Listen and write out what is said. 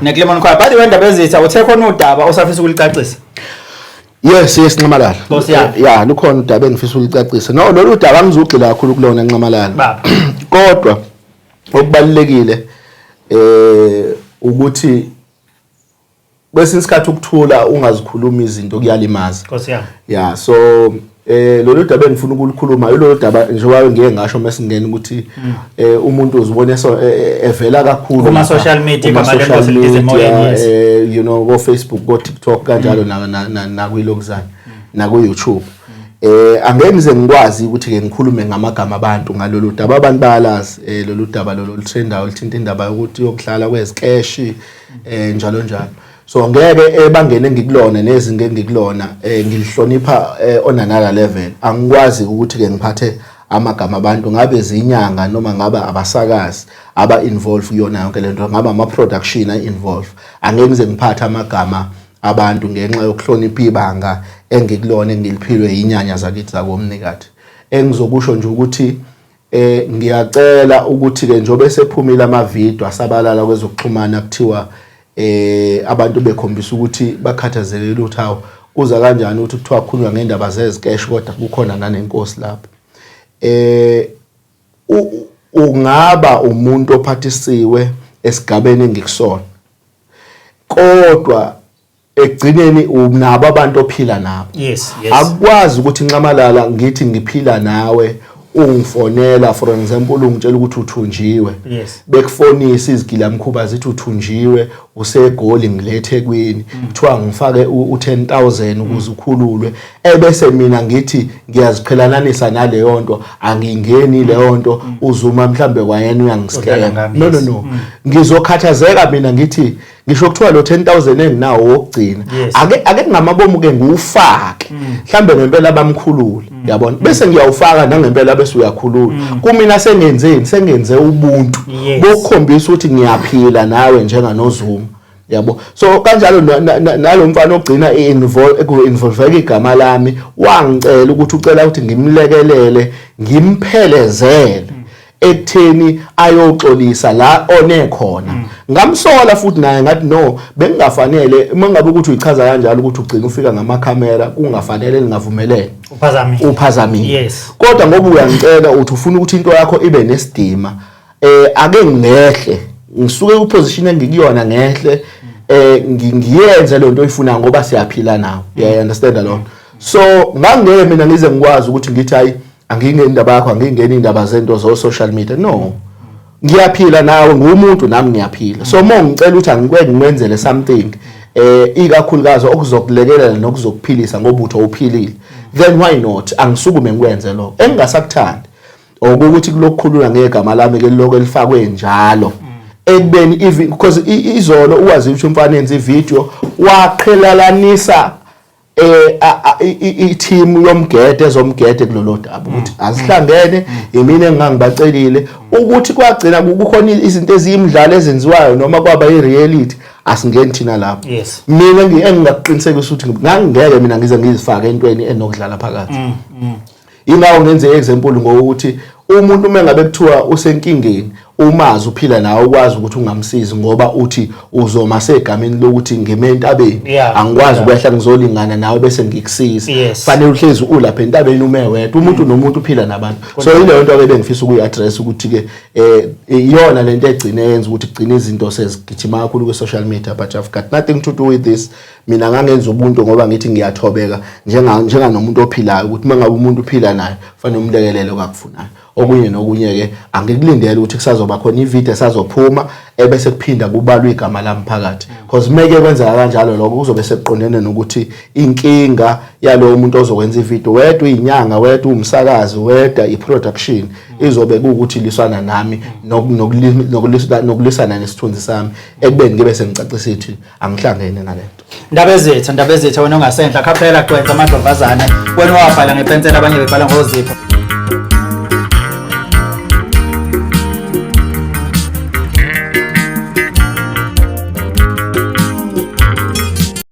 neKlemon Khaya bathi wendaba ezitha uthe khona udaba osafisa ukulicacisa. Yes Nxamalala. Yeah lukhona udaba engifisa ukulicacisa. No lolu daba angizugxila kakhulu kulona Nxamalala. Kodwa okubalekile ukuthi kwesinye isikhathi ukuthula ungazikhuluma izinto kuyalimaza. Yeah so lolu daba engifuna ukulikhuluma lolu daba njengoba ngeke ngasho mesingena ukuthi umuntu uzibone evela kakhulu kuma social media you know go Facebook go TikTok kanjalo na kuyilokuzana na ku YouTube. Angeke ngize ngikwazi ukuthi ke ngikhulume ngamagama abantu ngalolu daba abantu bayalazi lolu daba lolu trendayo lithinta indaba yokuthi yokuhlala kwezikeshi njalo njalo. So ngeke bangene ngikulona nezinge ngikulona ngilihlonipha on another level. Angikwazi ukuthi ke ngiphathe amagama abantu ngabe zinyanga noma ngaba abasakazi aba involve kuyona yonke lento ngaba ama production involve. Angeke ngize ngiphathe amagama abantu ngenxa yokuhlonipha ibanga engikulona engiliphilwe inyanya zakithi zakomnikati. Engizokusho nje ukuthi ngiyacela ukuthi ke njobe sephumile ama video asabalala kwezokuxhumana kuthiwa abantu bekhombisa ukuthi bakhathazekile ukuthi hawo kuza kanjani ukuthi kuthiwa khulunywa ngendaba zezikeshi kodwa kukhona nanenkosi lapha. Ungaba umuntu ophathisiwe esigabeni engikusona kodwa egcineni unabo abantu ophila nabo. Yes. Akwazi ukuthi Nxamalala ngithi ngiphila nawe ungifonela for example ungitshela ukuthi uthunjiwe. Bekufonisa izigilamkhuba zithi uthunjiwe usegoli ngilethe kweni kuthiwa ngifake u10,000 ukuze ukhululwe ebese mina ngithi ngiyaziqhelananisa naleyo nto angingeni leyo nto uzuma mhlambe kwayena uyangiskema. No ngizokhathazeka mina ngithi ngisho kuthiwa lo 10,000 enginawo wokugcina ake ngamabomu ke ngiwufake mhlambe ngempela bamkhulule yabona bese ngiyawufaka nangempela bese uyakhulula kumina sengenze ubuntu bokukhombisa ukuthi ngiyaphila nawe njenganozuma yabo. So kanjalo nalomfana ogcina involve igama lami wangicela ukuthi ucela ukuthi ngimlekelele ngimphelezele ekutheni ayoxolisa la onekhona. Ngamsola futhi naye ngathi no bengingafanele mangabe ukuthi uyichaza kanjalo ukuthi ugcina ufika ngamakhamera kungafanele lingavumelene uphazamile. Kodwa ngoba uyangicela uthi ufuna ukuthi into yakho ibe nesidima ake ngehle ngisuke kuposition engikuyona ngehle ngiyenze lento oyifuna ngoba siyaphila nawe. You understand alone. So ngangeke mina ngize ngikwazi ukuthi ngithi hayi angingeni indaba yakho angingeni indaba zento zo social media. No ngiyaphila nawe ngumuntu nami ngiyaphila. So ngicela ukuthi angikwenze ngimenzele something ikakhulukazi okuzokulekelela nokuzokuphilisa ngoba utho uphilile then why not angisukume ngikwenze lokho engingasakuthandi ukuthi kulokukhulula ngegama lami ke lokho elifakwe njalo ekubeni even because izolo uwazi ukuthi umfana enza ivideo waqhelalanisa i-team yomgede ezomgede kulolu daba ukuthi asihlangene imina engangibacelile ukuthi kwagcina kukhona izinto eziyimidlalo ezenziwayo noma kwaba i-reality asingeni thina lapho. Mina engingaqinisekisa ukuthi ngangeke mina ngize ngizifake entweni enokudlala phakathi. Ingawo ngenze example ngokuthi umuntu mengabe kuthiwa usenkingeni umazi uphila nawe ukwazi ukuthi ungamsizi ngoba uthi uzoma segameni lokuthi ngime entabeni angikwazi ukwehla ngizolingana nawe bese ngikusiza fanele uhlezi ulapha entabeni ume wedwa umuntu nomuntu uphila nabantu. So ile nto ke bengifisa ukuyi-address ukuthi ke iyona lento egcine yenza ukuthi kugcine izinto sezigijima kakhulu ku social media but I've got nothing to do with this. Mina ngangenza ubuntu ngoba ngithi ngiyathobeka njenga nomuntu ophilayo ukuthi mangabe umuntu uphila naye fanele umlekelele okakufunayo. Okunye nokunye ke angikulindele ukuthi kusazoba khona ivideo esazophuma ebese kuphinda kubalwa igama lami phakathi because meke kwenzeka kanjalo lokho kuzobe sekuqondene nokuthi inkinga yalo umuntu ozokwenza ivideo wedwa inyanga wedwa umsakazi wedwa iproduction izobe ukuthi liswana nami nokulisana nesithunzi sami ekubeni ngibe sengicacisa ithi angihlangene nalento. Ndaba ezethu wena ongasenhla khaphela kwenza amadlovazana wena wabhala ngepensela abanye bebhala ngozipho.